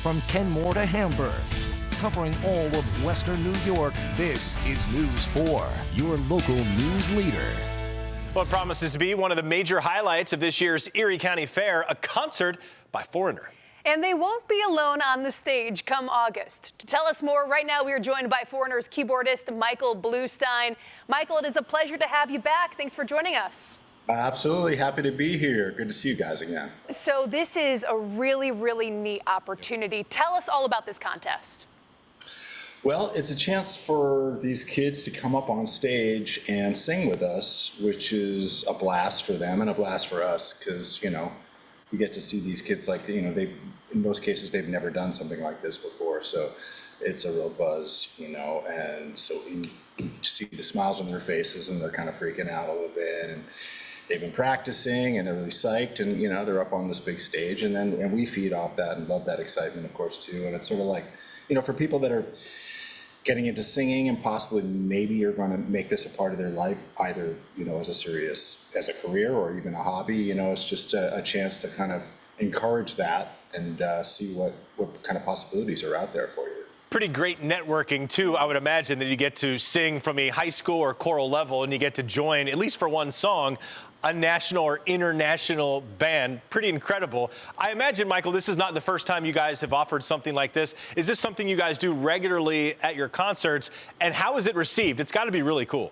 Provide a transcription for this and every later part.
From Kenmore to Hamburg, covering all of Western New York, this is News 4, your local news leader. Well, it promises to be one of the major highlights of this year's Erie County Fair, a concert by Foreigner. And they won't be alone on the stage come August. To tell us more, right now we are joined by Foreigner's keyboardist Michael Bluestein. Michael, it is a pleasure to have you back. Thanks for joining us. Absolutely happy to be here. Good to see you guys again. So this is a really, really neat opportunity. Tell us all about this contest. Well, it's a chance for these kids to come up on stage and sing with us, which is a blast for them and a blast for us because, you know, we get to see these kids like, you know, in most cases, they've never done something like this before. So it's a real buzz, you know, and so you see the smiles on their faces and they're kind of freaking out a little bit. And they've been practicing and they're really psyched and, you know, they're up on this big stage and we feed off that and love that excitement, of course, too. And it's sort of like, you know, for people that are getting into singing and possibly maybe you're going to make this a part of their life, either, you know, as a career or even a hobby, you know, it's just a chance to kind of encourage that and see what kind of possibilities are out there for you. Pretty great networking, too, I would imagine, that you get to sing from a high school or choral level and you get to join, at least for one song, a national or international band. Pretty incredible. I imagine, Michael, this is not the first time you guys have offered something like this. Is this something you guys do regularly at your concerts? And how is it received? It's got to be really cool.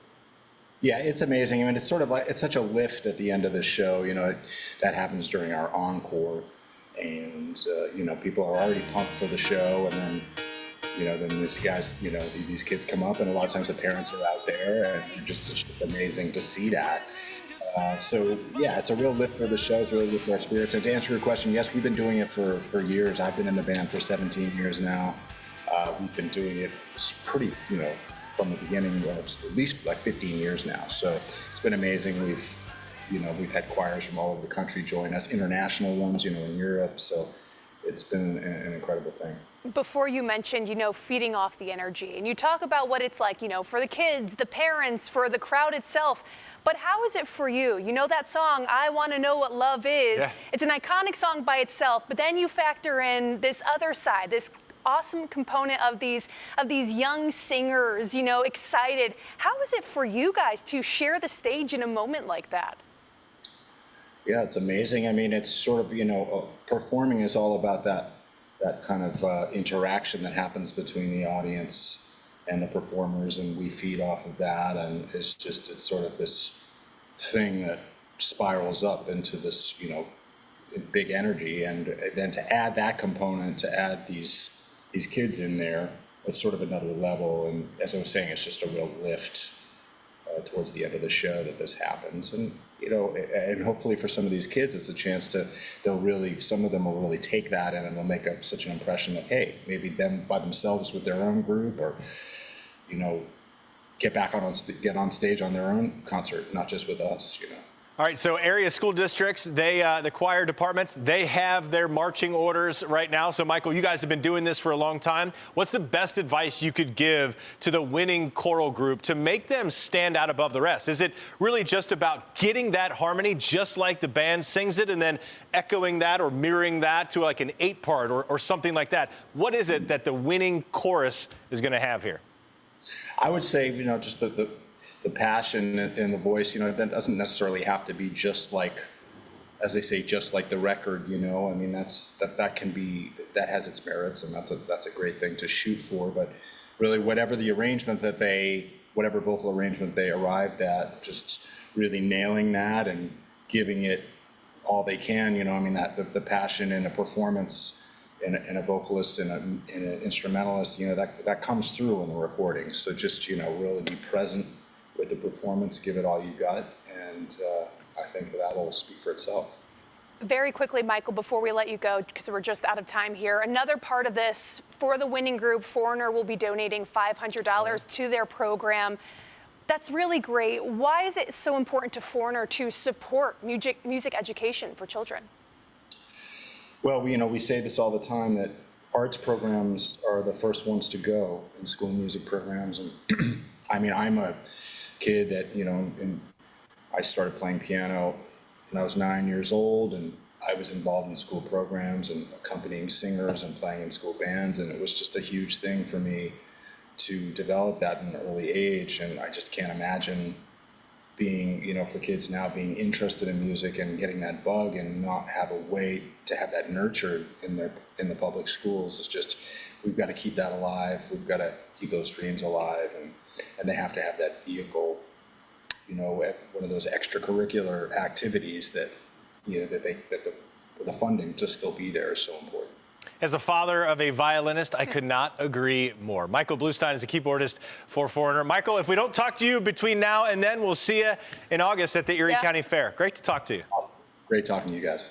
Yeah, it's amazing. I mean, it's sort of like, it's such a lift at the end of the show. You know, that happens during our encore. And, you know, people are already pumped for the show. And then, you know, then these guys, you know, these kids come up and a lot of times the parents are out there and it's just amazing to see that. So, yeah, it's a real lift for the show. It's really good for our spirits. And to answer your question, yes, we've been doing it for years. I've been in the band for 17 years now. We've been doing it pretty, you know, from the beginning, at least like 15 years now. So it's been amazing. We've had choirs from all over the country join us, international ones, you know, in Europe. So it's been an incredible thing. Before you mentioned, you know, feeding off the energy, and you talk about what it's like, you know, for the kids, the parents, for the crowd itself. But how is it for you? You know that song, I Want to Know What Love Is. Yeah. It's an iconic song by itself, but then you factor in this other side, this awesome component of these young singers, you know, excited. How is it for you guys to share the stage in a moment like that? Yeah, it's amazing. I mean, it's sort of, you know, performing is all about that kind of interaction that happens between the audience and the performers, and we feed off of that, and it's sort of this thing that spirals up into this, you know, big energy, and then to add that component, to add these kids in there, it's sort of another level, and as I was saying, it's just a real lift towards the end of the show that this happens. And, you know, and hopefully for some of these kids, it's a chance some of them will really take that in and will make up such an impression that, hey, maybe them by themselves with their own group or, you know, get on stage on their own concert, not just with us, you know. All right, so area school districts, the choir departments, they have their marching orders right now. So, Michael, you guys have been doing this for a long time. What's the best advice you could give to the winning choral group to make them stand out above the rest? Is it really just about getting that harmony just like the band sings it and then echoing that or mirroring that to like an 8-part or something like that? What is it that the winning chorus is going to have here? I would say, you know, just the passion and the voice, you know, that doesn't necessarily have to be just like, as they say, just like the record, you know. I mean, that has its merits, and that's a great thing to shoot for. But really, whatever vocal arrangement they arrived at, just really nailing that and giving it all they can, you know. I mean, that the passion in a performance, in a vocalist and an instrumentalist, you know, that comes through in the recording. So just, you know, really be present with the performance, give it all you got, and I think that'll speak for itself. Very quickly, Michael, before we let you go, because we're just out of time here, another part of this, for the winning group, Foreigner will be donating $500 to their program. That's really great. Why is it so important to Foreigner to support music education for children? Well, you know, we say this all the time, that arts programs are the first ones to go in school music programs. And I mean, I'm a kid that, you know, I started playing piano when I was 9 years old, and I was involved in school programs and accompanying singers and playing in school bands, and it was just a huge thing for me to develop that in an early age. And I just can't imagine being, for kids now being interested in music and getting that bug and not have a way to have that nurtured in the public schools. It's just, we've got to keep that alive. We've got to keep those dreams alive, and they have to have that vehicle, one of those extracurricular activities that, the funding to still be there is so important. As a father of a violinist, I could not agree more. Michael Bluestein is a keyboardist for Foreigner. Michael, if we don't talk to you between now and then, we'll see you in August at the Erie County Fair. Great to talk to you. Great talking to you guys.